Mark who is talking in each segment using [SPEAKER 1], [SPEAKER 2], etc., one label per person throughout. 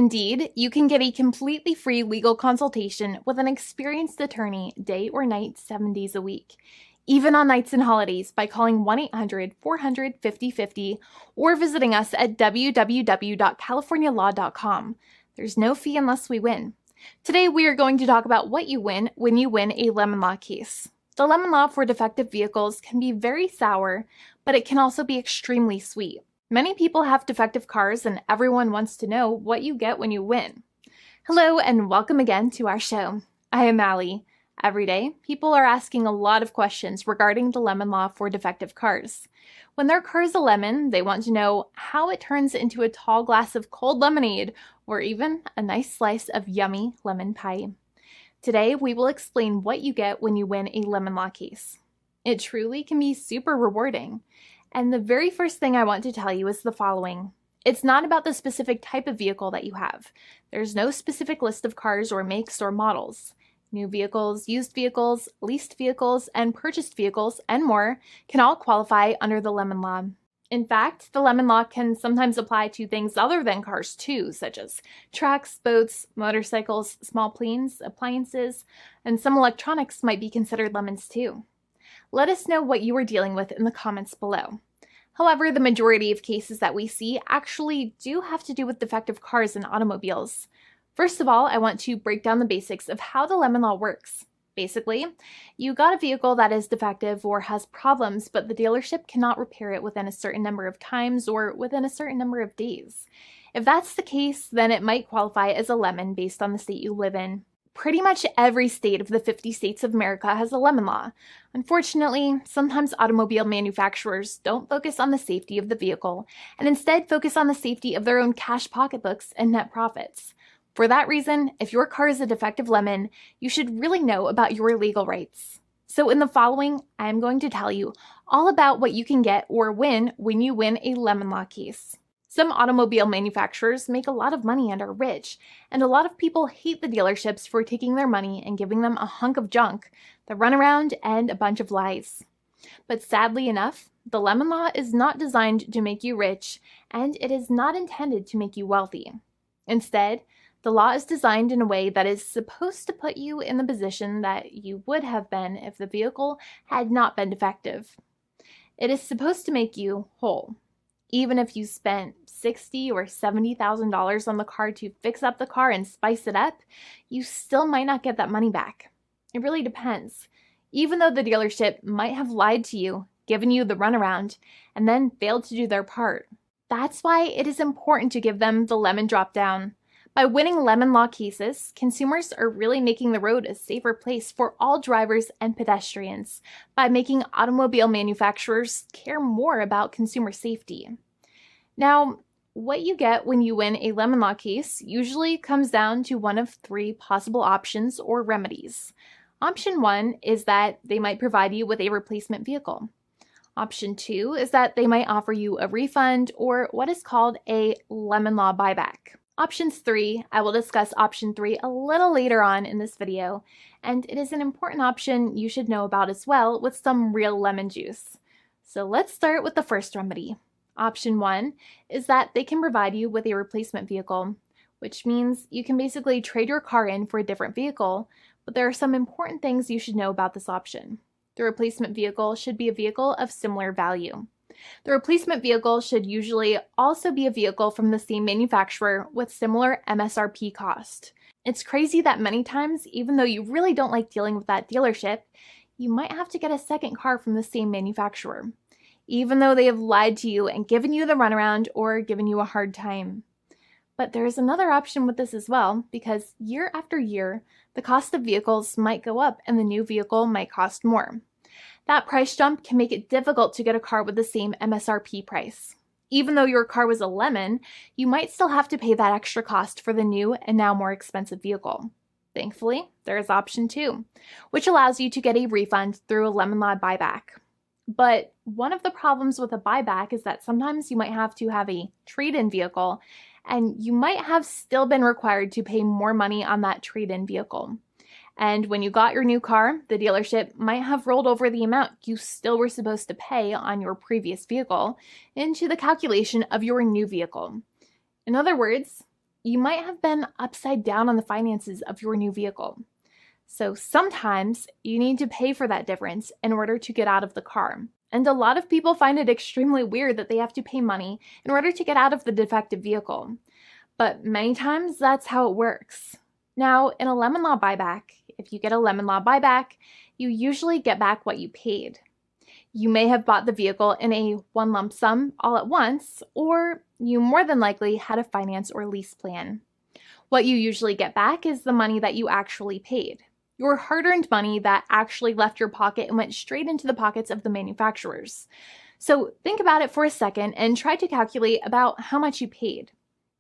[SPEAKER 1] Indeed, you can get a completely free legal consultation with an experienced attorney day or night, 7 days a week, even on nights and holidays by calling 1-800-400-5050 or visiting us at www.californialaw.com. There's no fee unless we win. Today, we are going to talk about what you win when you win a lemon law case. The lemon law for defective vehicles can be very sour, but it can also be extremely sweet. Many people have defective cars, and everyone wants to know what you get when you win. Hello, and welcome again to our show. I am Allie. Every day, people are asking a lot of questions regarding the lemon law for defective cars. When their car is a lemon, they want to know how it turns into a tall glass of cold lemonade, or even a nice slice of yummy lemon pie. Today, we will explain what you get when you win a lemon law case. It truly can be super rewarding. And the very first thing I want to tell you is the following. It's not about the specific type of vehicle that you have. There's no specific list of cars or makes or models. New vehicles, used vehicles, leased vehicles, and purchased vehicles, and more can all qualify under the lemon law. In fact, the lemon law can sometimes apply to things other than cars too, such as trucks, boats, motorcycles, small planes, appliances, and some electronics might be considered lemons too. Let us know what you are dealing with in the comments below. However, the majority of cases that we see actually do have to do with defective cars and automobiles. First of all, I want to break down the basics of how the lemon law works. Basically, you got a vehicle that is defective or has problems, but the dealership cannot repair it within a certain number of times or within a certain number of days. If that's the case, then it might qualify as a lemon based on the state you live in. Pretty much every state of the 50 states of America has a lemon law. Unfortunately, sometimes automobile manufacturers don't focus on the safety of the vehicle and instead focus on the safety of their own cash pocketbooks and net profits. For that reason, if your car is a defective lemon, you should really know about your legal rights. So in the following, I'm going to tell you all about what you can get or win when you win a lemon law case. Some automobile manufacturers make a lot of money and are rich, and a lot of people hate the dealerships for taking their money and giving them a hunk of junk, the runaround, and a bunch of lies. But sadly enough, the lemon law is not designed to make you rich, and it is not intended to make you wealthy. Instead, the law is designed in a way that is supposed to put you in the position that you would have been if the vehicle had not been defective. It is supposed to make you whole. Even if you spent $60,000 or $70,000 on the car to fix up the car and spice it up, you still might not get that money back. It really depends. Even though the dealership might have lied to you, given you the runaround, and then failed to do their part. That's why it is important to give them the lemon drop down. By winning lemon law cases, consumers are really making the road a safer place for all drivers and pedestrians by making automobile manufacturers care more about consumer safety. Now, what you get when you win a lemon law case usually comes down to one of three possible options or remedies. Option 1 is that they might provide you with a replacement vehicle. Option 2 is that they might offer you a refund or what is called a lemon law buyback. Options 3, I will discuss option 3 a little later on in this video, and it is an important option you should know about as well with some real lemon juice. So let's start with the first remedy. Option 1 is that they can provide you with a replacement vehicle, which means you can basically trade your car in for a different vehicle, but there are some important things you should know about this option. The replacement vehicle should be a vehicle of similar value. The replacement vehicle should usually also be a vehicle from the same manufacturer with similar MSRP cost. It's crazy that many times, even though you really don't like dealing with that dealership, you might have to get a second car from the same manufacturer, even though they have lied to you and given you the runaround or given you a hard time. But there is another option with this as well, because year after year, the cost of vehicles might go up and the new vehicle might cost more. That price jump can make it difficult to get a car with the same MSRP price. Even though your car was a lemon, you might still have to pay that extra cost for the new and now more expensive vehicle. Thankfully, there is option 2, which allows you to get a refund through a lemon law buyback. But one of the problems with a buyback is that sometimes you might have to have a trade-in vehicle, and you might have still been required to pay more money on that trade-in vehicle. And when you got your new car, the dealership might have rolled over the amount you still were supposed to pay on your previous vehicle into the calculation of your new vehicle. In other words, you might have been upside down on the finances of your new vehicle. So sometimes you need to pay for that difference in order to get out of the car. And a lot of people find it extremely weird that they have to pay money in order to get out of the defective vehicle. But many times that's how it works. Now, in a lemon law buyback, if you get a lemon law buyback, you usually get back what you paid. You may have bought the vehicle in a one lump sum all at once, or you more than likely had a finance or lease plan. What you usually get back is the money that you actually paid. Your hard-earned money that actually left your pocket and went straight into the pockets of the manufacturers. So think about it for a second and try to calculate about how much you paid.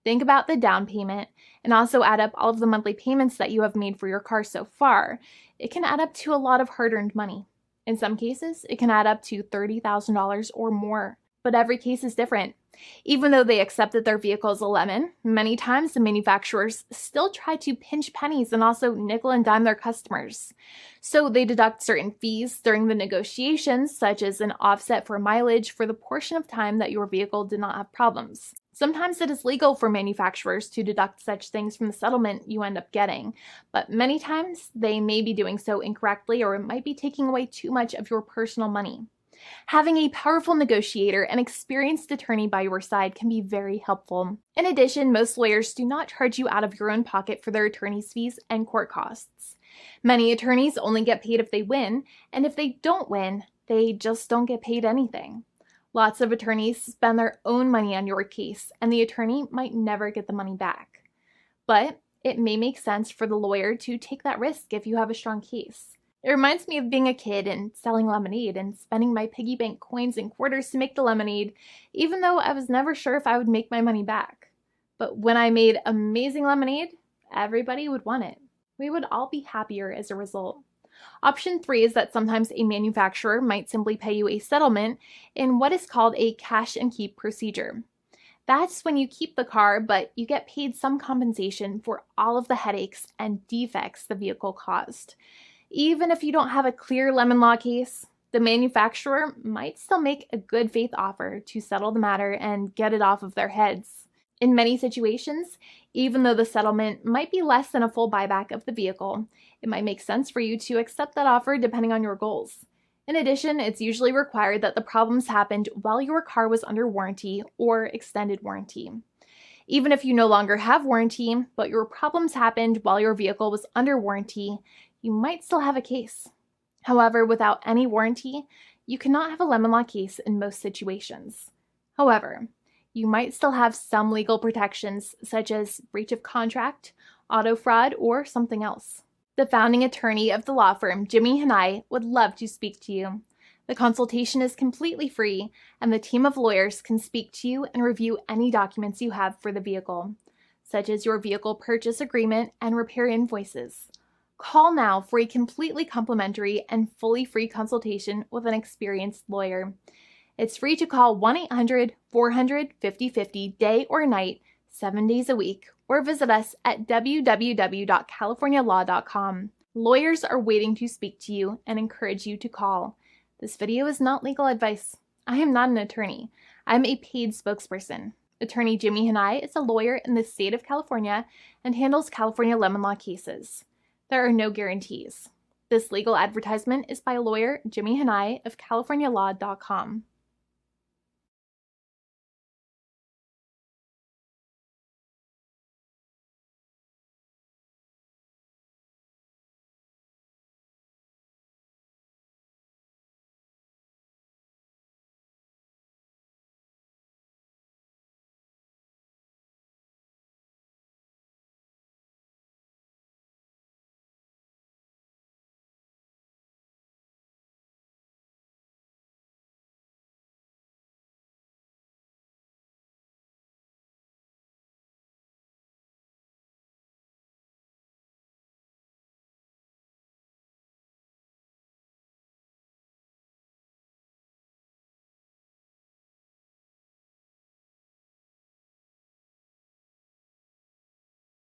[SPEAKER 1] Think about the down payment and also add up all of the monthly payments that you have made for your car so far. It can add up to a lot of hard-earned money. In some cases, it can add up to $30,000 or more, but every case is different. Even though they accept that their vehicle is a lemon, many times the manufacturers still try to pinch pennies and also nickel and dime their customers. So they deduct certain fees during the negotiations, such as an offset for mileage for the portion of time that your vehicle did not have problems. Sometimes it is legal for manufacturers to deduct such things from the settlement you end up getting, but many times they may be doing so incorrectly or it might be taking away too much of your personal money. Having a powerful negotiator and experienced attorney by your side can be very helpful. In addition, most lawyers do not charge you out of your own pocket for their attorney's fees and court costs. Many attorneys only get paid if they win, and if they don't win, they just don't get paid anything. Lots of attorneys spend their own money on your case, and the attorney might never get the money back. But it may make sense for the lawyer to take that risk if you have a strong case. It reminds me of being a kid and selling lemonade and spending my piggy bank coins and quarters to make the lemonade, even though I was never sure if I would make my money back. But when I made amazing lemonade, everybody would want it. We would all be happier as a result. Option 3 is that sometimes a manufacturer might simply pay you a settlement in what is called a cash and keep procedure. That's when you keep the car, but you get paid some compensation for all of the headaches and defects the vehicle caused. Even if you don't have a clear lemon law case, the manufacturer might still make a good faith offer to settle the matter and get it off of their heads. In many situations, even though the settlement might be less than a full buyback of the vehicle, it might make sense for you to accept that offer depending on your goals. In addition, it's usually required that the problems happened while your car was under warranty or extended warranty. Even if you no longer have warranty, but your problems happened while your vehicle was under warranty, you might still have a case. However, without any warranty, you cannot have a lemon law case in most situations. However, you might still have some legal protections such as breach of contract, auto fraud, or something else. The founding attorney of the law firm, Jimmy and I, would love to speak to you. The consultation is completely free, and the team of lawyers can speak to you and review any documents you have for the vehicle, such as your vehicle purchase agreement and repair invoices. Call now for a completely complimentary and fully free consultation with an experienced lawyer. It's free to call 1-800-400-5050 day or night, 7 days a week, or visit us at www.californialaw.com. Lawyers are waiting to speak to you and encourage you to call. This video is not legal advice. I am not an attorney. I'm a paid spokesperson. Attorney Jimmy Hanai is a lawyer in the state of California and handles California lemon law cases. There are no guarantees. This legal advertisement is by lawyer Jimmy Hanai of CaliforniaLaw.com.